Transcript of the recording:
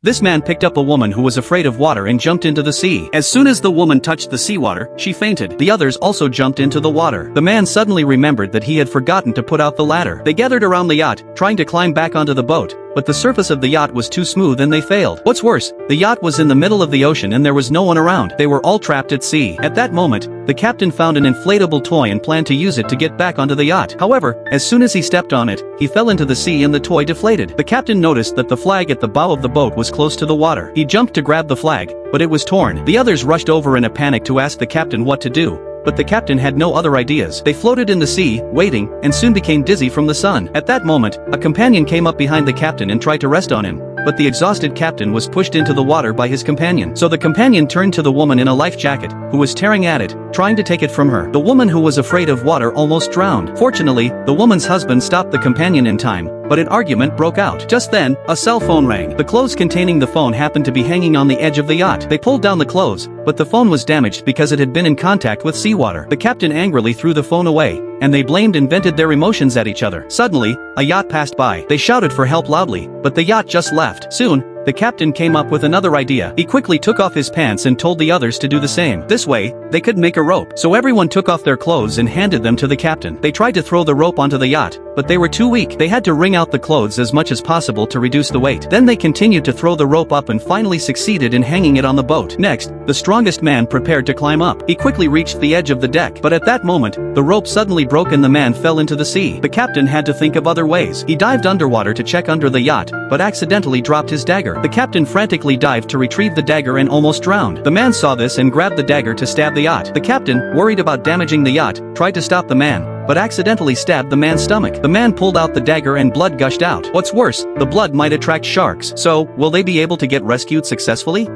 This man picked up a woman who was afraid of water and jumped into the sea. As soon as the woman touched the seawater, she fainted. The others also jumped into the water. The man suddenly remembered that he had forgotten to put out the ladder. They gathered around the yacht, trying to climb back onto the boat, but the surface of the yacht was too smooth and they failed. What's worse, the yacht was in the middle of the ocean and there was no one around. They were all trapped at sea. At that moment, the captain found an inflatable toy and planned to use it to get back onto the yacht. However, as soon as he stepped on it, he fell into the sea and the toy deflated. The captain noticed that the flag at the bow of the boat was close to the water. He jumped to grab the flag, but it was torn. The others rushed over in a panic to ask the captain what to do, but the captain had no other ideas. They floated in the sea, waiting, and soon became dizzy from the sun. At that moment, a companion came up behind the captain and tried to rest on him, but the exhausted captain was pushed into the water by his companion. So the companion turned to the woman in a life jacket, who was tearing at it, trying to take it from her. The woman who was afraid of water almost drowned. Fortunately, the woman's husband stopped the companion in time, but an argument broke out. Just then, a cell phone rang. The clothes containing the phone happened to be hanging on the edge of the yacht. They pulled down the clothes, but the phone was damaged because it had been in contact with seawater. The captain angrily threw the phone away, and they blamed and vented their emotions at each other. Suddenly, a yacht passed by. They shouted for help loudly, but the yacht just left. Soon, the captain came up with another idea. He quickly took off his pants and told the others to do the same. This way, they could make a rope. So everyone took off their clothes and handed them to the captain. They tried to throw the rope onto the yacht, but they were too weak. They had to wring out the clothes as much as possible to reduce the weight. Then they continued to throw the rope up and finally succeeded in hanging it on the boat. Next, the strongest man prepared to climb up. He quickly reached the edge of the deck, but at that moment, the rope suddenly broke and the man fell into the sea. The captain had to think of other ways. He dived underwater to check under the yacht, but accidentally dropped his dagger. The captain frantically dived to retrieve the dagger and almost drowned. The man saw this and grabbed the dagger to stab the yacht. The captain, worried about damaging the yacht, tried to stop the man, but accidentally stabbed the man's stomach. The man pulled out the dagger and blood gushed out. What's worse, the blood might attract sharks. So, will they be able to get rescued successfully?